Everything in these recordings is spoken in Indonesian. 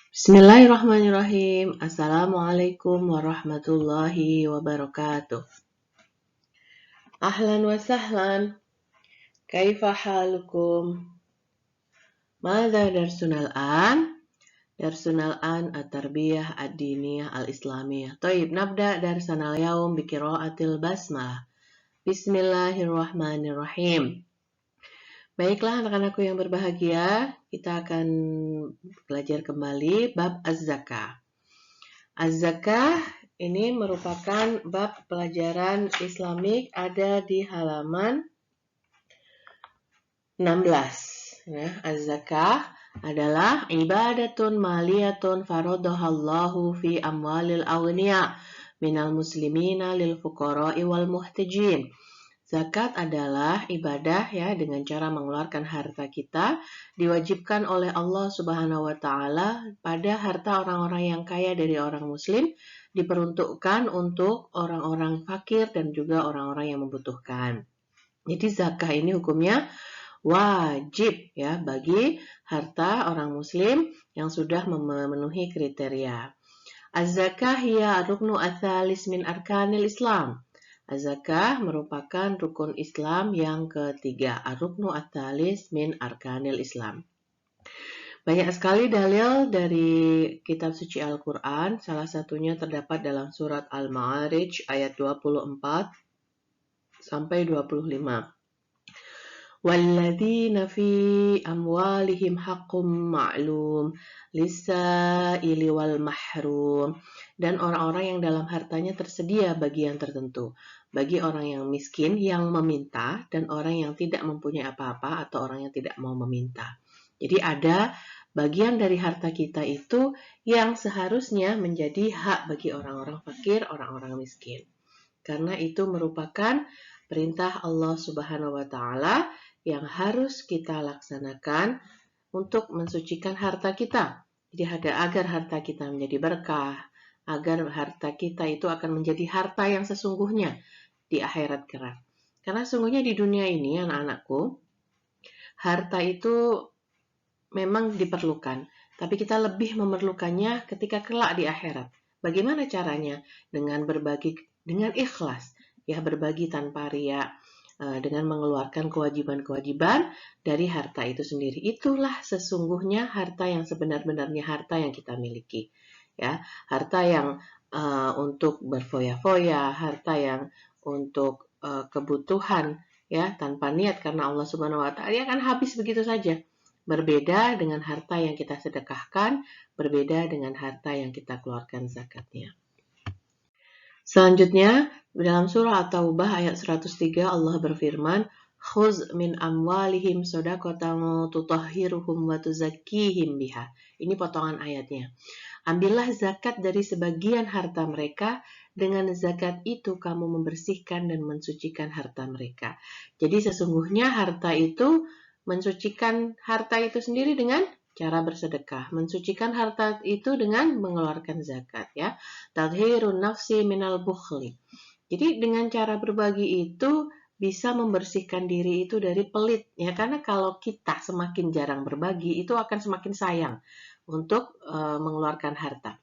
Bismillahirrahmanirrahim. Assalamualaikum warahmatullahi wabarakatuh. Ahlan wa sahlan. Kaifa halukum? Mada darsunal an? Darsunal an at-tarbiyah ad-diniyah al-islamiyah. Taib, nabda darsanal yaum biqiraatil basmalah. Bismillahirrahmanirrahim. Baiklah anak-anakku yang berbahagia, kita akan belajar kembali bab az-zakah. Az-zakah ini merupakan bab pelajaran Islamik, ada di halaman 16. Ya, az-zakah adalah ibadatun maliyatun faradhahallahu fi amwalil aghniya minal muslimina lil fuqara'i wal muhtajin. Zakat adalah ibadah ya dengan cara mengeluarkan harta kita, diwajibkan oleh Allah Subhanahu wa taala pada harta orang-orang yang kaya dari orang muslim, diperuntukkan untuk orang-orang fakir dan juga orang-orang yang membutuhkan. Jadi zakah ini hukumnya wajib ya bagi harta orang muslim yang sudah memenuhi kriteria. Az-zakah hiya ruknu ats-tsalis min arkanil Islam. Az-zakah merupakan rukun Islam yang ketiga. Ar-ruknu ats-tsalis min arkanil Islam. Banyak sekali dalil dari kitab suci Al-Quran. Salah satunya terdapat dalam surat Al-Ma'arij ayat 24 sampai 25. Walladzina fi amwalihim haqqum ma'lum lis-sa'ili wal mahrum. Dan orang-orang yang dalam hartanya tersedia bagian tertentu bagi orang yang miskin yang meminta dan orang yang tidak mempunyai apa-apa atau orang yang tidak mau meminta. Jadi ada bagian dari harta kita itu yang seharusnya menjadi hak bagi orang-orang fakir, orang-orang miskin. Karena itu merupakan perintah Allah Subhanahu wa taala yang harus kita laksanakan untuk mensucikan harta kita. Jadi agar harta kita menjadi berkah, agar harta kita itu akan menjadi harta yang sesungguhnya di akhirat kelak. Karena sungguhnya di dunia ini anak-anakku, harta itu memang diperlukan, tapi kita lebih memerlukannya ketika kelak di akhirat. Bagaimana caranya? Dengan berbagi dengan ikhlas, ya berbagi tanpa riya, dengan mengeluarkan kewajiban-kewajiban dari harta itu sendiri. Itulah sesungguhnya harta yang sebenar-benarnya harta yang kita miliki. Ya, harta yang untuk berfoya-foya, harta yang untuk kebutuhan ya tanpa niat karena Allah Subhanahu wa taala akan habis begitu saja. Berbeda dengan harta yang kita sedekahkan, berbeda dengan harta yang kita keluarkan zakatnya. Selanjutnya, dalam surah At-Taubah ayat 103 Allah berfirman, "Khuz min amwalihim shadaqatan tutahhiruhum wa tuzakkihim biha." Ini potongan ayatnya. Ambillah zakat dari sebagian harta mereka, dengan zakat itu kamu membersihkan dan mensucikan harta mereka. Jadi sesungguhnya harta itu mensucikan harta itu sendiri dengan cara bersedekah, mensucikan harta itu dengan mengeluarkan zakat ya. Tathhirun nafsi minal bukhli. Jadi dengan cara berbagi itu bisa membersihkan diri itu dari pelit ya, karena kalau kita semakin jarang berbagi itu akan semakin sayang untuk mengeluarkan harta.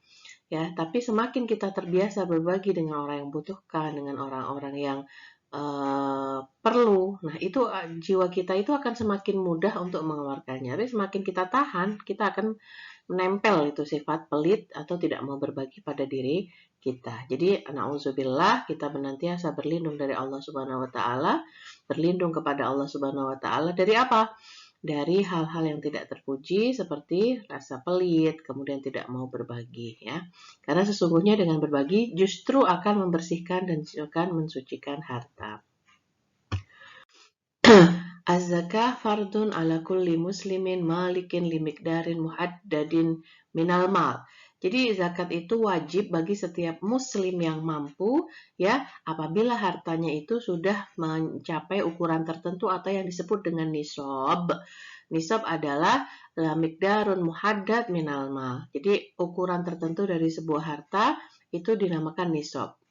Ya, tapi semakin kita terbiasa berbagi dengan orang yang membutuhkan, dengan orang-orang yang perlu, nah itu jiwa kita itu akan semakin mudah untuk mengeluarkannya. Tapi semakin kita tahan, kita akan menempel itu sifat pelit atau tidak mau berbagi pada diri kita. Jadi, na'udzubillah, kita senantiasa berlindung dari Allah Subhanahu wa taala, berlindung kepada Allah Subhanahu wa taala dari apa? Dari hal-hal yang tidak terpuji seperti rasa pelit, kemudian tidak mau berbagi ya. Karena sesungguhnya dengan berbagi justru akan membersihkan dan akan mensucikan harta. Az-zakah fardun ala kulli muslimin malikin limikdarin muhaddadin minal mal. Jadi zakat itu wajib bagi setiap muslim yang mampu ya apabila hartanya itu sudah mencapai ukuran tertentu atau yang disebut dengan nisab. Nisab adalah limikdarun muhaddad minal mal. Jadi ukuran tertentu dari sebuah harta itu dinamakan nisab.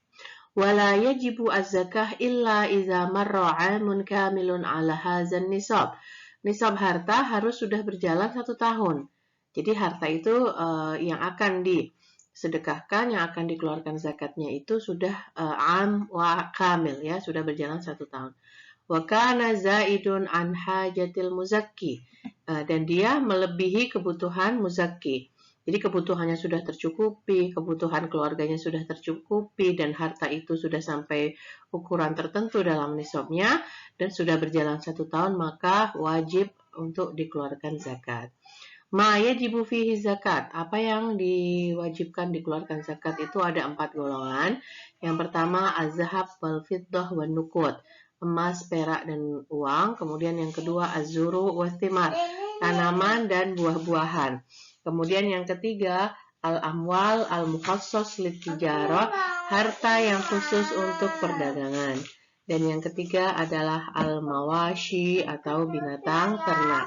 Wala yajibu az-zakah illa idza marra 'amun kamilun 'ala hadzal nisab. Nisab harta harus sudah berjalan 1 tahun. Jadi harta itu yang akan disedekahkan, yang akan dikeluarkan zakatnya itu sudah am wa kamil ya, sudah berjalan 1 tahun. Wa kana zaidun an hajatil muzakki. Dan dia melebihi kebutuhan muzakki. Jadi kebutuhannya sudah tercukupi, kebutuhan keluarganya sudah tercukupi, dan harta itu sudah sampai ukuran tertentu dalam nisabnya, dan sudah berjalan 1 tahun, maka wajib untuk dikeluarkan zakat. Ma yajibu fihi zakat. Apa yang diwajibkan dikeluarkan zakat itu ada 4 golongan. Yang pertama az-zahab wal fiddah wan nuqud, emas, perak, dan uang. Kemudian yang kedua az-zuru wasthimar, tanaman dan buah-buahan. Kemudian yang ketiga al-amwal al-mukhassas lit-tijarah, harta yang khusus untuk perdagangan. Dan yang ketiga adalah al-mawashi atau binatang ternak.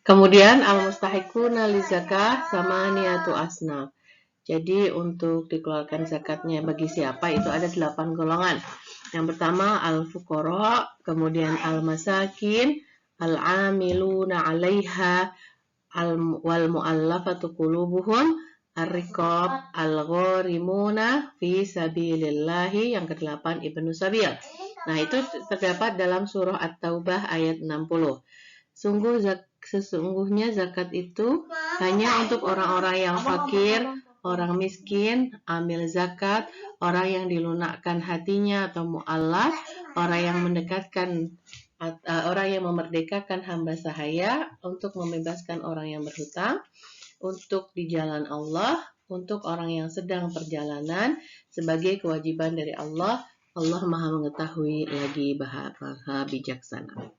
Kemudian al-mustahiquna lizakah samaniyatu asnaf. Jadi untuk dikeluarkan zakatnya bagi siapa itu ada 8 golongan. Yang pertama al-fuqara, kemudian al-masakin, al-amiluna 'alaiha, wal mu'allafatu qulubuhum, ar-riqab, al-gharimuna fi sabilillahi. Yang ke-8 ibnu sabil. Nah, itu terdapat dalam surah At-Taubah ayat 60. Sesungguhnya zakat itu hanya untuk orang-orang yang fakir, orang miskin, amil zakat, orang yang dilunakkan hatinya atau mu'allaf, orang yang memerdekakan hamba sahaya, untuk membebaskan orang yang berhutang, untuk di jalan Allah, untuk orang yang sedang perjalanan, sebagai kewajiban dari Allah. Allah Maha mengetahui lagi Maha bijaksana.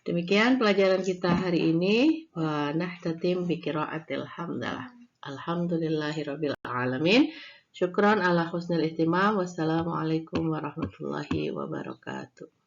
Demikian pelajaran kita hari ini. Wa nahtatim bi qiraatil hamdalah. Alhamdulillahirabbil alamin. Syukran ala husnil ihtimam. Wassalamualaikum warahmatullahi wabarakatuh.